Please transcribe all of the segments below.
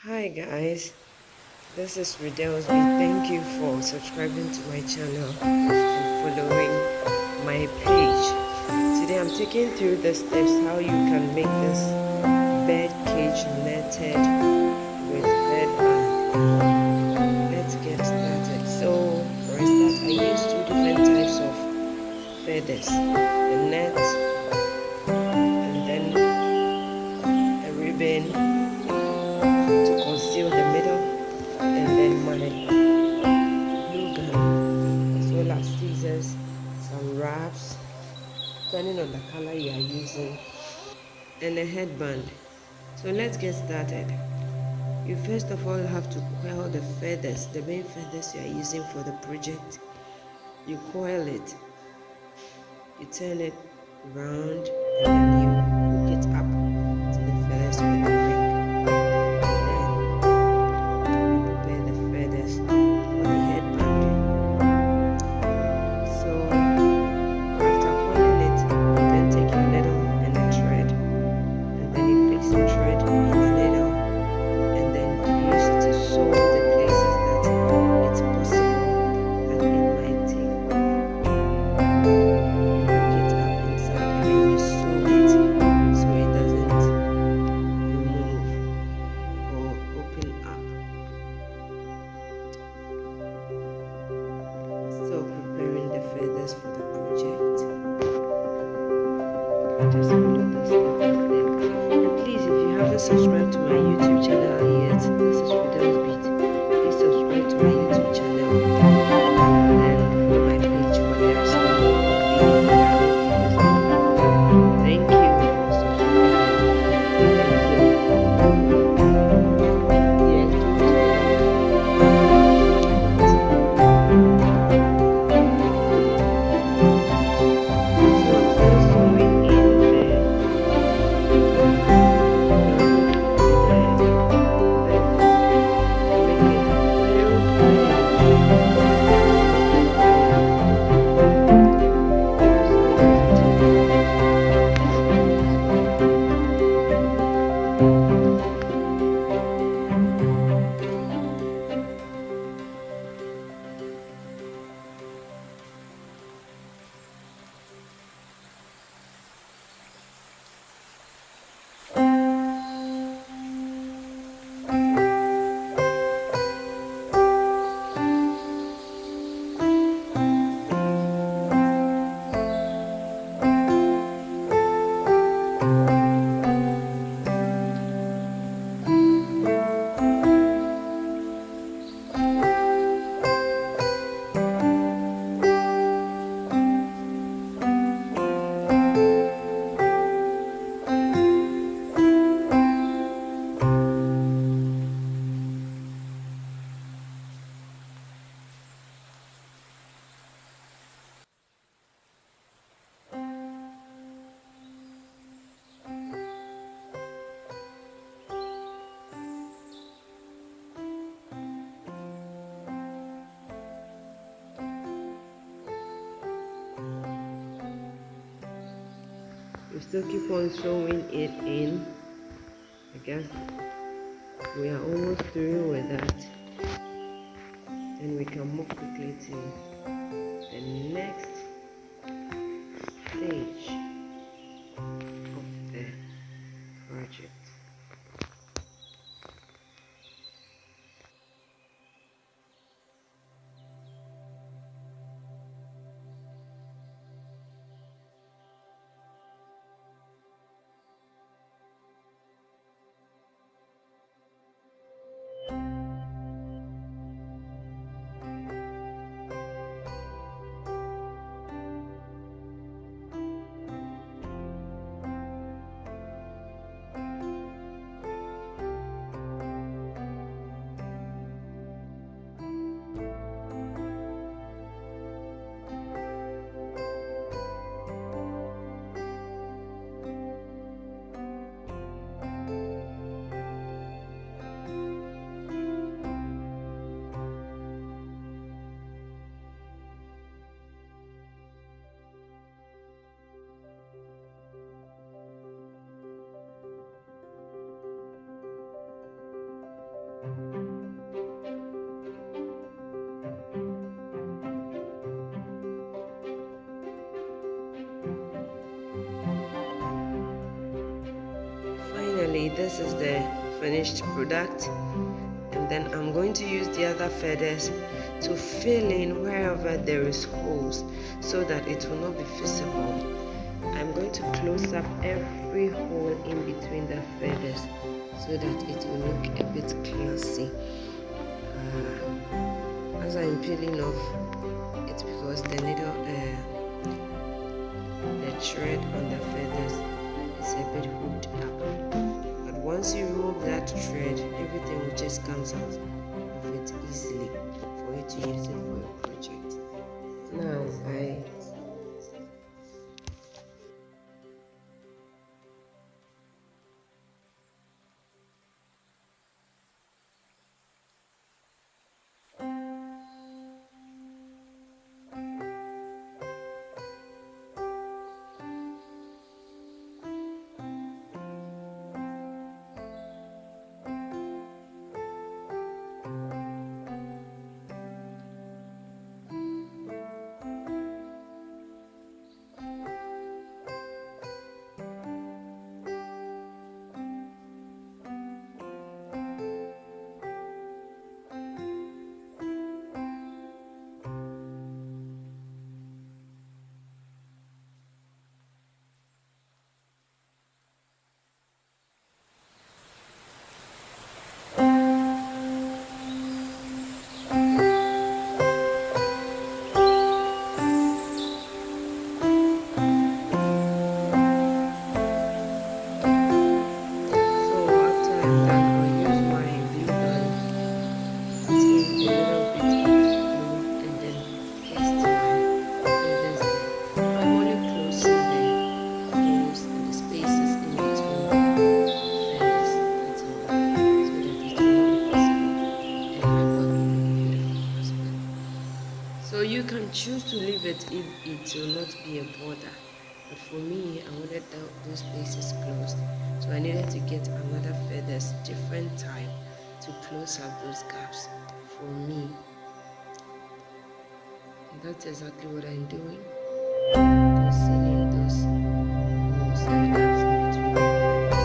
Hi guys, this is Riddell's Thank you for subscribing to my channel and following my page. Today I'm taking through the steps how you can make this bird cage netted with headband. Let's get started. So for a start, I use two different types of feathers, the net and then a ribbon to conceal the middle, and then my glue gun as well as scissors, some wraps depending on the color you are using, and a headband. So let's get started. You first of all have to coil the feathers, the main feathers you are using for the project. You coil it, you turn it round, and then you hook it up to the feathers with the ring. Then prepare the feathers for the headband. So after coiling it, you then take your needle and a thread, and then you fix the thread in the needle, and then use it to sew the places that it's possible that it might take off. You hook it up inside and then you sew it so it doesn't remove or open up. Still preparing the feathers for the project. Just follow this step by step. And please, if you haven't subscribed to my YouTube channel yet, this is Riddell's Beat. Please subscribe to my YouTube channel and then follow my page for the rest of the video. Thank you for we still keep on sewing it in. I guess we are almost through with that, and we can move quickly to the next stage of the project. this is the finished product, and then I'm going to use the other feathers to fill in wherever there is holes so that it will not be visible. I'm going to close up every hole in between the feathers so that it will look a bit classy. As I'm peeling off, it's because the needle, the thread on the feathers is a bit hooked up. But once you remove that thread, everything will just come out of it easily for you to use it for your project. Now you can choose to leave it if it will not be a border, but for me, I wanted those places closed, so I needed to get another feathers, different type, to close up those gaps for me. And that's exactly what I'm doing, concealing those holes and gaps in between the feathers.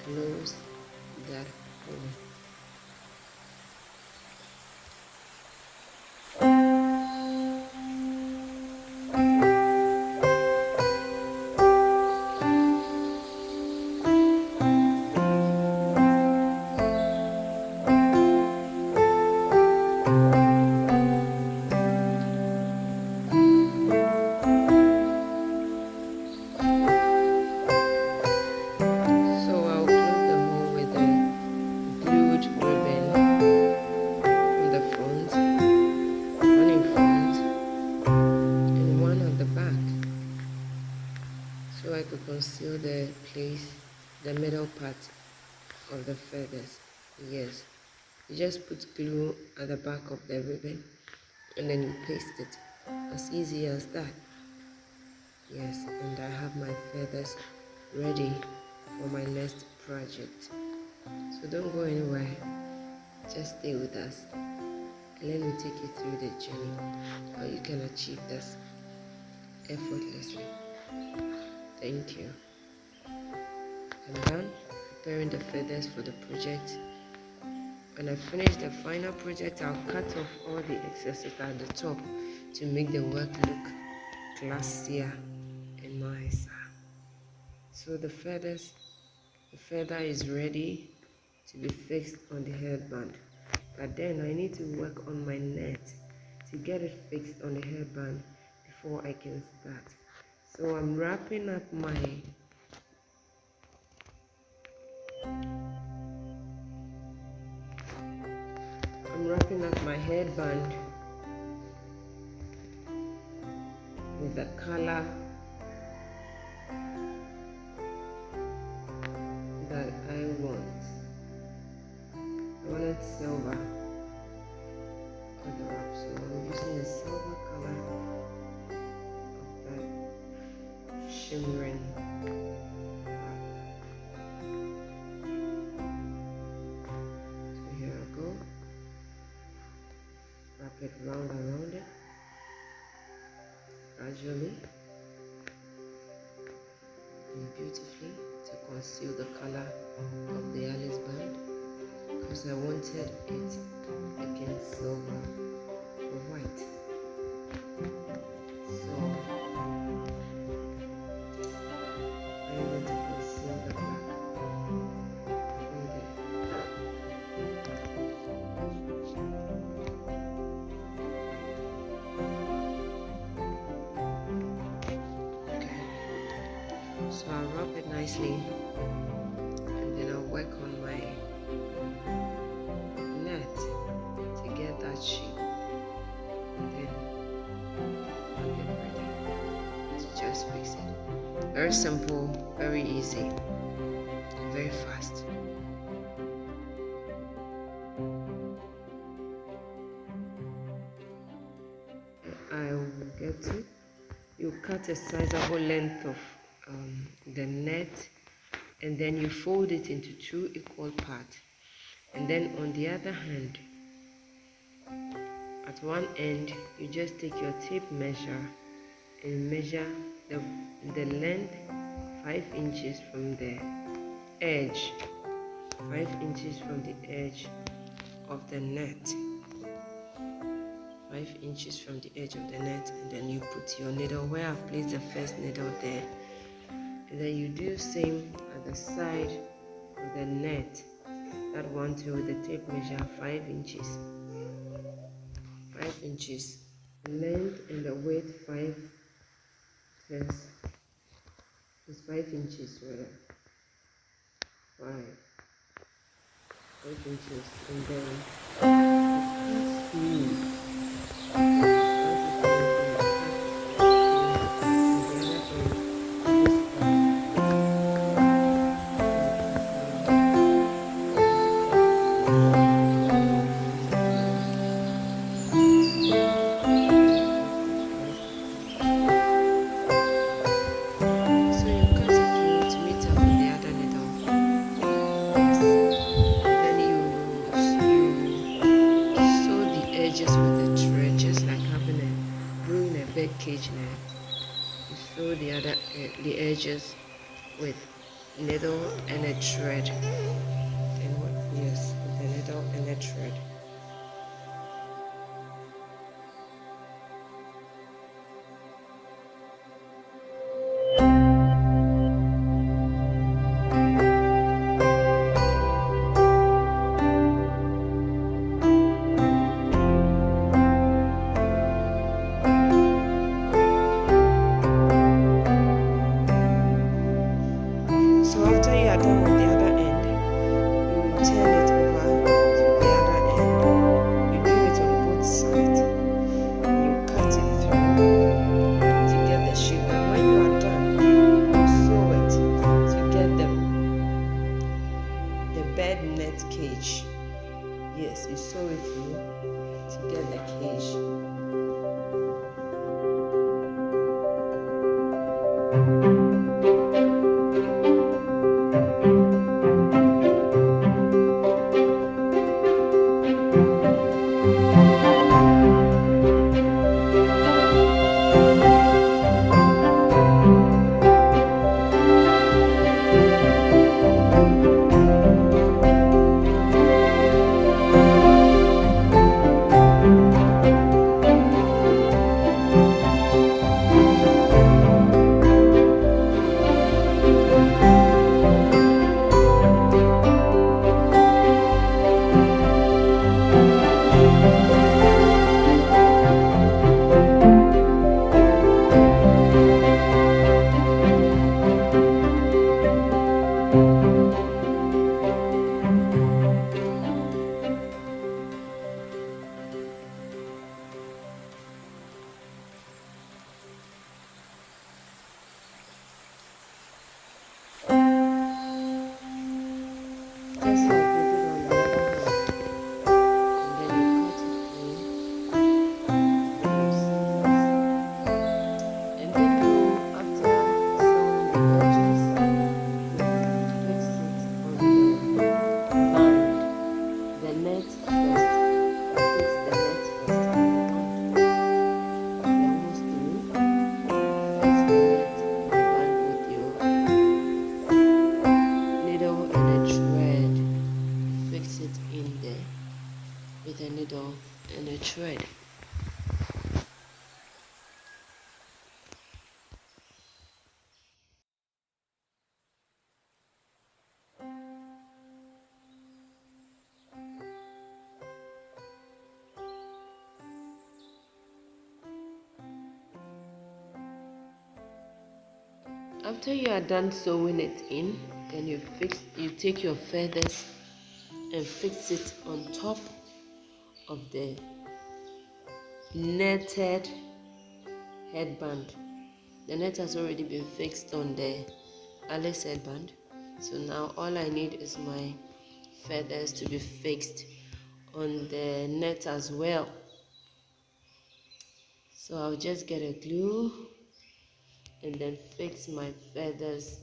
Close that hole. Conceal the middle part of the feathers. Yes, you just put glue at the back of the ribbon and then you paste it. As easy as that. Yes, and I have my feathers ready for my next project. So don't go anywhere, just stay with us and let me take you through the journey how you can achieve this effortlessly. Thank you. I'm done preparing the feathers for the project. When I finish the final project, I'll cut off all the excesses at the top to make the work look classier and nicer. So the feather is ready to be fixed on the headband. But then I need to work on my net to get it fixed on the headband before I can start. So I'm wrapping up my headband with the color that I want. I wanted silver on the wrap, so I'm using a silver color of that shimmering wrap. So here I go. Wrap it around it gradually and beautifully to conceal the color of the Alice band, because I wanted it against silver or white. So I want to conceal the black from there. So I'll rub it nicely and then I'll work on my net to get that shape, and then I'll get ready to just fix it. Very simple, very easy, very fast. I will get to, you cut a sizable length of the net, and then you fold it into 2 equal parts, and then on the other hand, at one end you just take your tape measure and measure the length 5 inches from the edge, 5 inches from the edge of the net, 5 inches from the edge of the net, and then you put your needle where I've placed the first needle there. And then you do same at the side of the net, that one too, with the tape measure 5 inches. 5 inches length, and the width 5 is 5 inches rather. 5 inches, and then smooth. Cage net. You sew the edges with needle and a thread. Yes, with a needle and a thread. So after you are done with the other end, you turn it over to the other end. After you are done sewing it in, then you take your feathers and fix it on top of the netted headband. The net has already been fixed on the Alice headband, so now all I need is my feathers to be fixed on the net as well. So I'll just get a glue and then fix my feathers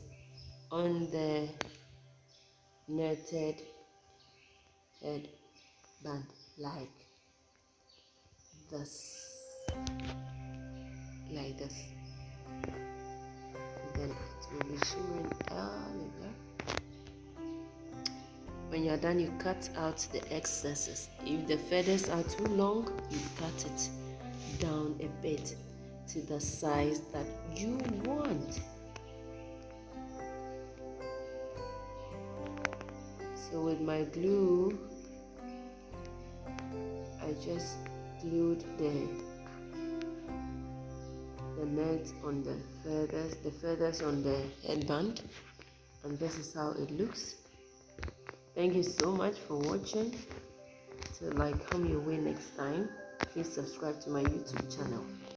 on the netted headband like this. Like this. And then it will be shimmering all over. When you're done, you cut out the excesses. If the feathers are too long, you cut it down a bit to the size that you want. So with my glue, I just glued the net on the feathers on the headband, and this is how it looks. Thank you so much for watching. Till I come your way next time, please subscribe to my YouTube channel.